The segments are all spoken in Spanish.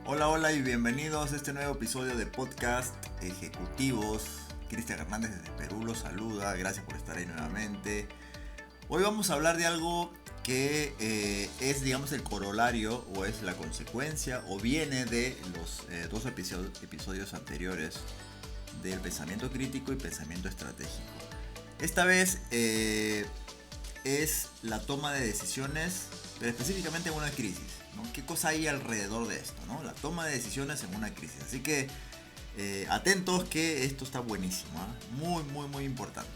Hola, hola y bienvenidos a este nuevo episodio de Podcast Ejecutivos. Cristian Hernández desde Perú los saluda, gracias por estar ahí nuevamente. Hoy vamos a hablar de algo que es, digamos, el corolario o es la consecuencia o viene de los dos episodios anteriores del pensamiento crítico y pensamiento estratégico. Esta vez es la toma de decisiones, pero específicamente en una crisis, ¿no? ¿Qué cosa hay alrededor de esto, ¿no? La toma de decisiones en una crisis. Así que atentos que esto está buenísimo, ¿eh? Muy importante.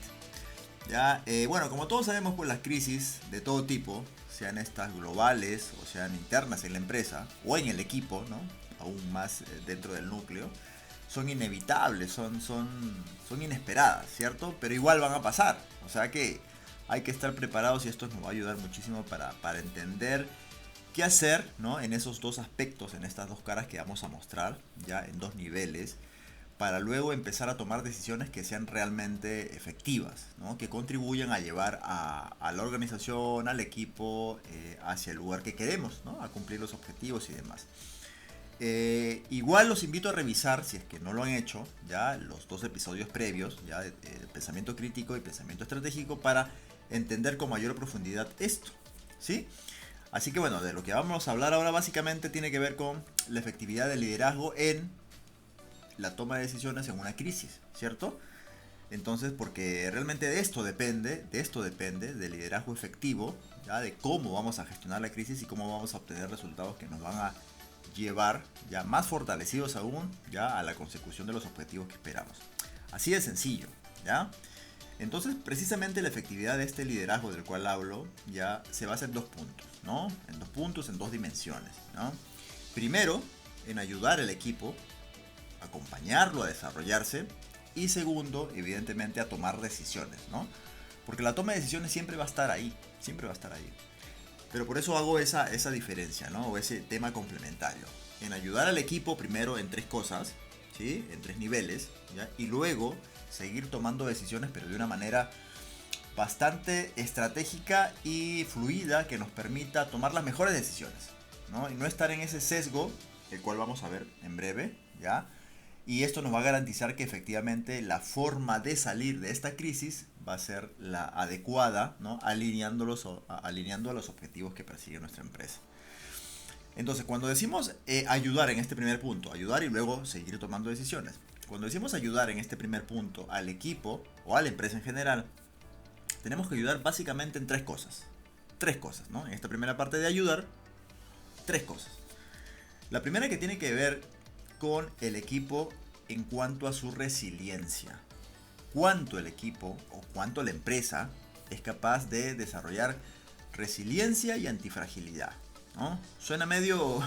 Ya, bueno, como todos sabemos, pues las crisis de todo tipo, sean estas globales o sean internas en la empresa o en el equipo, ¿no? Aún más dentro del núcleo, son inevitables, son inesperadas, ¿cierto? Pero igual van a pasar. O sea que hay que estar preparados y esto nos va a ayudar muchísimo para entender qué hacer, ¿no? En esos dos aspectos, en estas dos caras que vamos a mostrar, ya en dos niveles, para luego empezar a tomar decisiones que sean realmente efectivas, ¿no? Que contribuyan a llevar a la organización, al equipo, hacia el lugar que queremos, ¿no? A cumplir los objetivos y demás. Igual los invito a revisar, si es que no lo han hecho, ya los dos episodios previos, ya de pensamiento crítico y pensamiento estratégico, para entender con mayor profundidad esto, ¿sí? Así que bueno, de lo que vamos a hablar ahora básicamente tiene que ver con la efectividad del liderazgo en la toma de decisiones en una crisis, ¿cierto? Entonces, porque realmente de esto depende del liderazgo efectivo, ¿ya? De cómo vamos a gestionar la crisis y cómo vamos a obtener resultados que nos van a llevar ya más fortalecidos aún ya a la consecución de los objetivos que esperamos. Así de sencillo, ¿ya? Entonces, precisamente la efectividad de este liderazgo del cual hablo ya se basa en dos puntos, ¿no? En dos puntos, en dos dimensiones, ¿no? Primero, en ayudar al equipo, acompañarlo a desarrollarse, y segundo, evidentemente, a tomar decisiones, ¿no? Porque la toma de decisiones siempre va a estar ahí, siempre va a estar ahí. Pero por eso hago esa diferencia, ¿no? O ese tema complementario. En ayudar al equipo primero en tres cosas, ¿sí? En tres niveles, ¿ya? Y luego seguir tomando decisiones, pero de una manera bastante estratégica y fluida que nos permita tomar las mejores decisiones, ¿no? Y no estar en ese sesgo, el cual vamos a ver en breve, ¿ya? Y esto nos va a garantizar que efectivamente la forma de salir de esta crisis va a ser la adecuada, ¿no? Alineando a los objetivos que persigue nuestra empresa. Entonces, cuando decimos ayudar en este primer punto, ayudar y luego seguir tomando decisiones. Cuando decimos ayudar en este primer punto al equipo o a la empresa en general, tenemos que ayudar básicamente en tres cosas. Tres cosas, ¿no? En esta primera parte de ayudar, tres cosas. La primera que tiene que ver con el equipo en cuanto a su resiliencia. Cuánto el equipo o cuánto la empresa es capaz de desarrollar resiliencia y antifragilidad, ¿no? Suena medio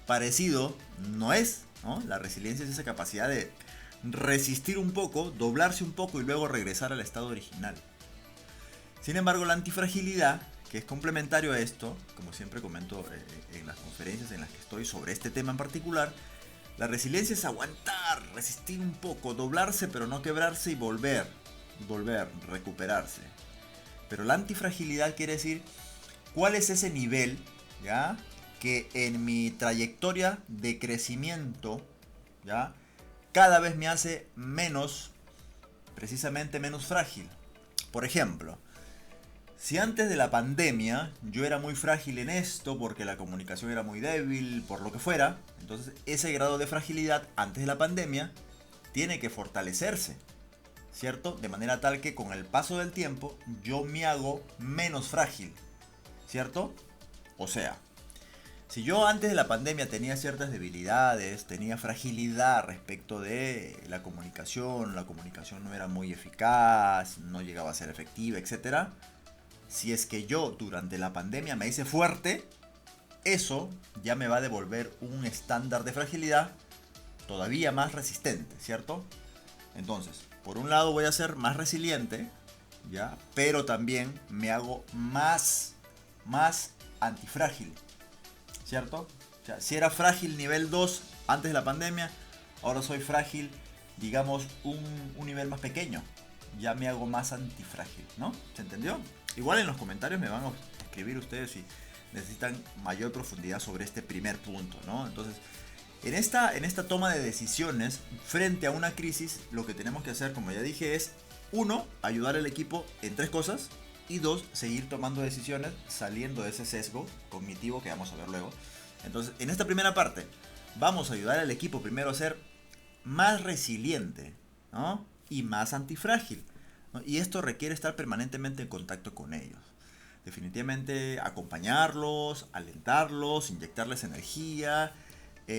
parecido, no es, ¿no? La resiliencia es esa capacidad de resistir un poco, doblarse un poco y luego regresar al estado original. Sin embargo, la antifragilidad, que es complementario a esto, como siempre comento en las conferencias en las que estoy sobre este tema en particular, la resiliencia es aguantar, resistir un poco, doblarse pero no quebrarse y volver, recuperarse. Pero la antifragilidad quiere decir cuál es ese nivel, ¿ya? Que en mi trayectoria de crecimiento, ¿ya? Cada vez me hace menos, precisamente menos frágil. Por ejemplo, si antes de la pandemia yo era muy frágil en esto porque la comunicación era muy débil, por lo que fuera, entonces ese grado de fragilidad antes de la pandemia tiene que fortalecerse, ¿cierto? De manera tal que con el paso del tiempo yo me hago menos frágil, ¿cierto? O sea, si yo antes de la pandemia tenía ciertas debilidades, tenía fragilidad respecto de la comunicación no era muy eficaz, no llegaba a ser efectiva, etcétera. Si es que yo durante la pandemia me hice fuerte, eso ya me va a devolver un estándar de fragilidad todavía más resistente, ¿cierto? Entonces, por un lado voy a ser más resiliente, ¿ya? Pero también me hago más antifrágil, ¿cierto? O sea, si era frágil nivel 2 antes de la pandemia, ahora soy frágil, digamos, un nivel más pequeño. Ya me hago más antifrágil, ¿no? ¿Se entendió? Igual en los comentarios me van a escribir ustedes si necesitan mayor profundidad sobre este primer punto, ¿no? Entonces, en esta toma de decisiones frente a una crisis, lo que tenemos que hacer, como ya dije, es 1, ayudar al equipo en 3 cosas, y 2, seguir tomando decisiones saliendo de ese sesgo cognitivo que vamos a ver luego. Entonces, en esta primera parte, vamos a ayudar al equipo primero a ser más resiliente, ¿no? Y más antifrágil, ¿no? Y esto requiere estar permanentemente en contacto con ellos. Definitivamente acompañarlos, alentarlos, inyectarles energía,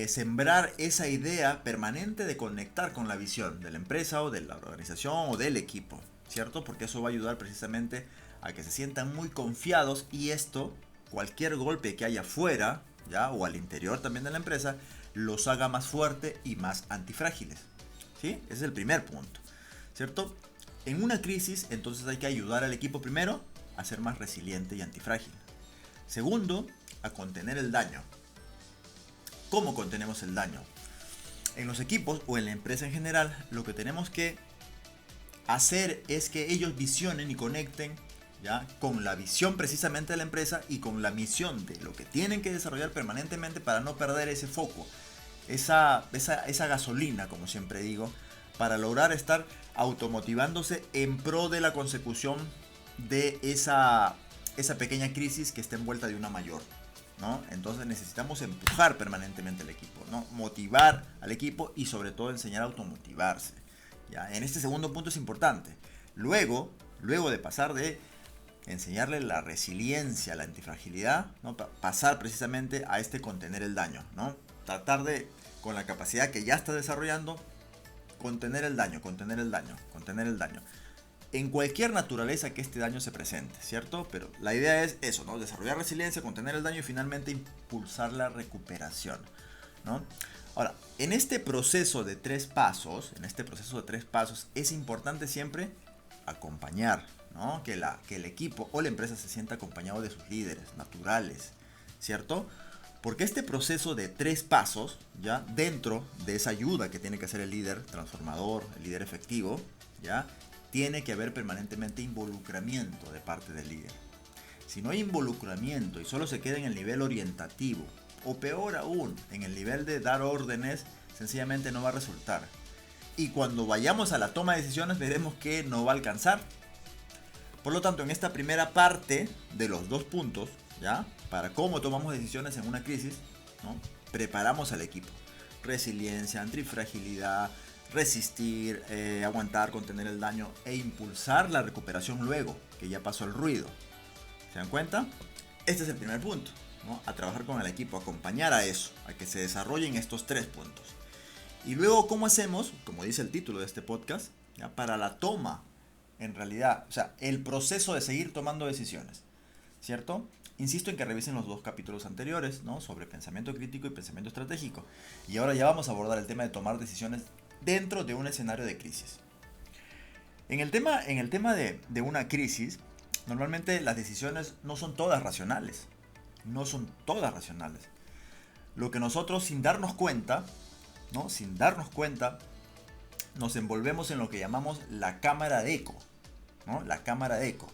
sembrar esa idea permanente de conectar con la visión de la empresa o de la organización o del equipo, ¿cierto? Porque eso va a ayudar precisamente a que se sientan muy confiados, y esto, cualquier golpe que haya afuera, ¿ya? O al interior también de la empresa, los haga más fuertes y más antifrágiles, ¿sí? Ese es el primer punto, ¿cierto? En una crisis, entonces hay que ayudar al equipo primero a ser más resiliente y antifrágil. Segundo, a contener el daño. ¿Cómo contenemos el daño? En los equipos o en la empresa en general, lo que tenemos que hacer es que ellos visionen y conecten, ¿ya? Con la visión precisamente de la empresa y con la misión de lo que tienen que desarrollar permanentemente para no perder ese foco, esa gasolina, como siempre digo, para lograr estar automotivándose en pro de la consecución de esa pequeña crisis que está envuelta de una mayor, ¿no? Entonces necesitamos empujar permanentemente al equipo, ¿no? Motivar al equipo y sobre todo enseñar a automotivarse, ¿ya? En este segundo punto es importante. Luego de pasar de enseñarle la resiliencia, la antifragilidad, ¿no? Pasar precisamente a contener el daño, ¿no? Tratar de, con la capacidad que ya está desarrollando, contener el daño. En cualquier naturaleza que este daño se presente, ¿cierto? Pero la idea es eso, ¿no? Desarrollar resiliencia, contener el daño y finalmente impulsar la recuperación, ¿no? Ahora, en este proceso de 3 pasos, es importante siempre acompañar, ¿no? Que el equipo o la empresa se sienta acompañado de sus líderes naturales, ¿cierto? Porque este proceso de 3 pasos, ya dentro de esa ayuda que tiene que hacer el líder transformador, el líder efectivo, ya tiene que haber permanentemente involucramiento de parte del líder. Si no hay involucramiento y solo se queda en el nivel orientativo, o peor aún, en el nivel de dar órdenes, sencillamente no va a resultar. Y cuando vayamos a la toma de decisiones veremos que no va a alcanzar. Por lo tanto, en esta primera parte de los 2 puntos, ¿ya? Para cómo tomamos decisiones en una crisis, ¿no? Preparamos al equipo. Resiliencia, antifragilidad, resistir, aguantar, contener el daño e impulsar la recuperación luego, que ya pasó el ruido. ¿Se dan cuenta? Este es el primer punto, ¿no? A trabajar con el equipo, acompañar a eso, a que se desarrollen estos 3 puntos. Y luego, ¿cómo hacemos? Como dice el título de este podcast, ¿ya? Para la toma, en realidad, o sea, el proceso de seguir tomando decisiones, ¿cierto? Insisto en que revisen los 2 capítulos anteriores, ¿no? Sobre pensamiento crítico y pensamiento estratégico. Y ahora ya vamos a abordar el tema de tomar decisiones dentro de un escenario de crisis. En el tema de una crisis, normalmente las decisiones no son todas racionales. Lo que nosotros, sin darnos cuenta, ¿no? Nos envolvemos en lo que llamamos la cámara de eco, ¿no? La cámara de eco.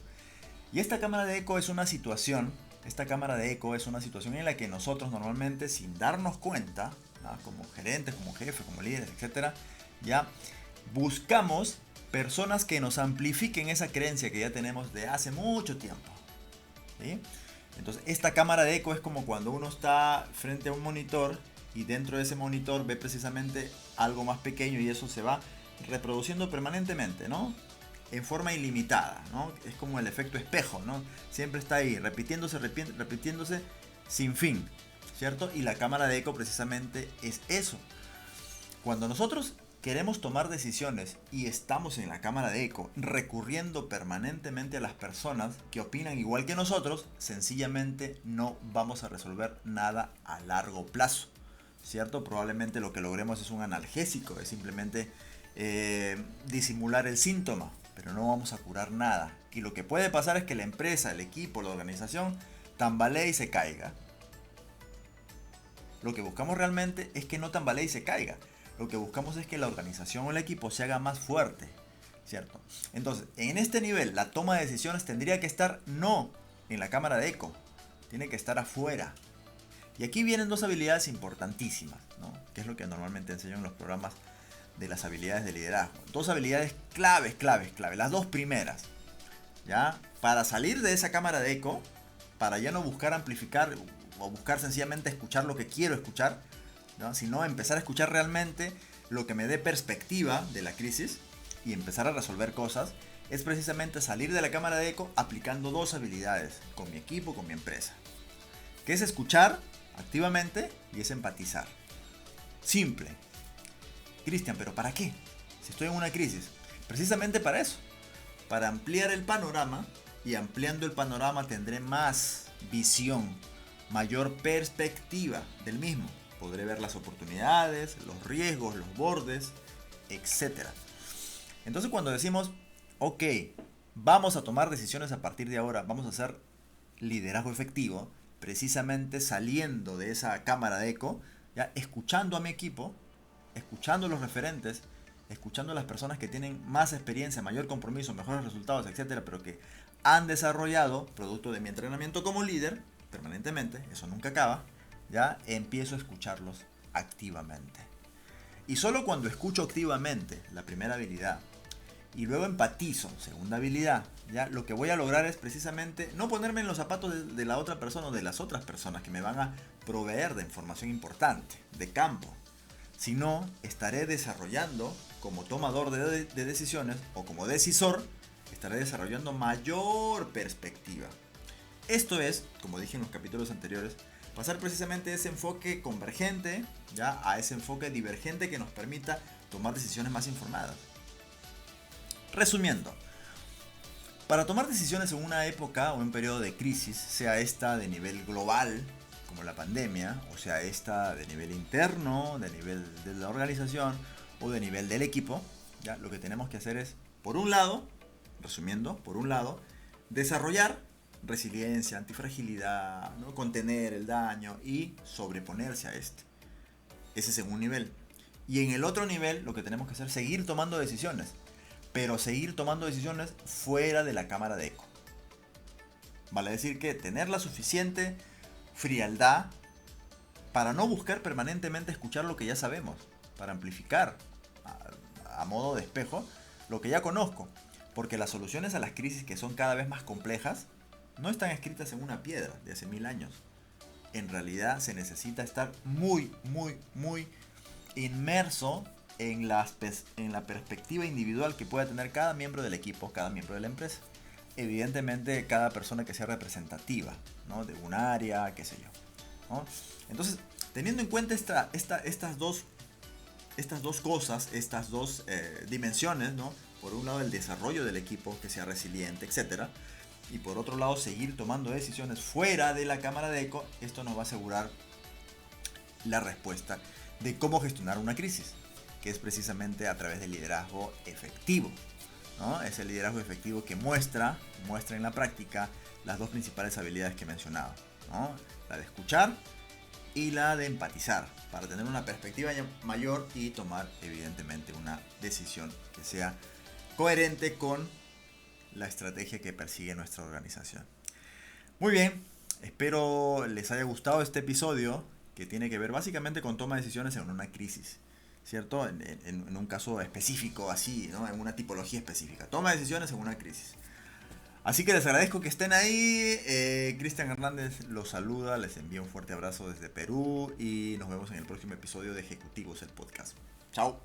Y esta cámara de eco es una situación en la que nosotros normalmente, sin darnos cuenta, ¿no? Como gerentes, como jefes, como líderes, etc., ya buscamos personas que nos amplifiquen esa creencia que ya tenemos de hace mucho tiempo, ¿sí? Entonces, esta cámara de eco es como cuando uno está frente a un monitor y dentro de ese monitor ve precisamente algo más pequeño y eso se va reproduciendo permanentemente, ¿no? En forma ilimitada, ¿no? Es como el efecto espejo, ¿no? Siempre está ahí, repitiéndose sin fin, ¿cierto? Y la cámara de eco precisamente es eso. Cuando nosotros queremos tomar decisiones y estamos en la cámara de eco, recurriendo permanentemente a las personas que opinan igual que nosotros, sencillamente no vamos a resolver nada a largo plazo, ¿cierto? Probablemente lo que logremos es un analgésico, es simplemente disimular el síntoma, pero no vamos a curar nada. Y lo que puede pasar es que la empresa, el equipo, la organización tambalee y se caiga. Lo que buscamos realmente es que no tambalee y se caiga. Lo que buscamos es que la organización o el equipo se haga más fuerte, ¿cierto? Entonces, en este nivel, la toma de decisiones tendría que estar no en la cámara de eco, tiene que estar afuera. Y aquí vienen dos habilidades importantísimas, ¿no? Que es lo que normalmente enseño en los programas de las habilidades de liderazgo. Dos habilidades claves, las dos primeras, ¿ya? Para salir de esa cámara de eco, para ya no buscar amplificar o buscar sencillamente escuchar lo que quiero escuchar, ¿no? Sino empezar a escuchar realmente lo que me dé perspectiva de la crisis y empezar a resolver cosas, es precisamente salir de la cámara de eco aplicando dos habilidades con mi equipo, con mi empresa, que es escuchar activamente y es empatizar. Simple. Cristian, ¿pero para qué? Si estoy en una crisis. Precisamente para eso. Para ampliar el panorama, y ampliando el panorama tendré más visión, mayor perspectiva del mismo. Podré ver las oportunidades, los riesgos, los bordes, etc. Entonces cuando decimos, ok, vamos a tomar decisiones a partir de ahora, vamos a hacer liderazgo efectivo, precisamente saliendo de esa cámara de eco, ya escuchando a mi equipo, escuchando a los referentes, escuchando a las personas que tienen más experiencia, mayor compromiso, mejores resultados, etcétera, pero que han desarrollado, producto de mi entrenamiento como líder, permanentemente, eso nunca acaba, ya empiezo a escucharlos activamente. Y solo cuando escucho activamente, la primera habilidad, y luego empatizo, segunda habilidad, ya lo que voy a lograr es precisamente no ponerme en los zapatos de la otra persona o de las otras personas que me van a proveer de información importante, de campo, sino estaré desarrollando como tomador de decisiones o como decisor, estaré desarrollando mayor perspectiva. Esto es, como dije en los capítulos anteriores, pasar precisamente de ese enfoque convergente ya a ese enfoque divergente que nos permita tomar decisiones más informadas. Resumiendo, para tomar decisiones en una época o en un periodo de crisis, sea esta de nivel global, como la pandemia, o sea esta de nivel interno, de nivel de la organización o de nivel del equipo, ¿ya? Lo que tenemos que hacer es, por un lado, resumiendo, por un lado, desarrollar resiliencia, antifragilidad, ¿no? Contener el daño y sobreponerse a este. Ese es en un nivel. Y en el otro nivel, lo que tenemos que hacer es seguir tomando decisiones, pero seguir tomando decisiones fuera de la cámara de eco. Vale decir que tener la suficiente frialdad para no buscar permanentemente escuchar lo que ya sabemos, para amplificar a modo de espejo lo que ya conozco, porque las soluciones a las crisis que son cada vez más complejas no están escritas en una piedra de hace 1000 años. En realidad se necesita estar muy inmerso en la perspectiva individual que pueda tener cada miembro del equipo, cada miembro de la empresa. Evidentemente cada persona que sea representativa, ¿no? De un área, qué sé yo, ¿no? Entonces, teniendo en cuenta estas dos cosas, estas dos dimensiones, ¿no? Por un lado el desarrollo del equipo que sea resiliente, etc. Y por otro lado seguir tomando decisiones fuera de la cámara de eco, esto nos va a asegurar la respuesta de cómo gestionar una crisis, que es precisamente a través del liderazgo efectivo, ¿no? Es el liderazgo efectivo que muestra en la práctica las dos principales habilidades que he mencionado, ¿no? La de escuchar y la de empatizar, para tener una perspectiva mayor y tomar evidentemente una decisión que sea coherente con la estrategia que persigue nuestra organización. Muy bien, espero les haya gustado este episodio que tiene que ver básicamente con toma de decisiones en una crisis, ¿cierto? En un caso específico así, ¿no? En una tipología específica. Toma de decisiones en una crisis. Así que les agradezco que estén ahí. Cristian Hernández los saluda, les envío un fuerte abrazo desde Perú y nos vemos en el próximo episodio de Ejecutivos, el podcast. Chao.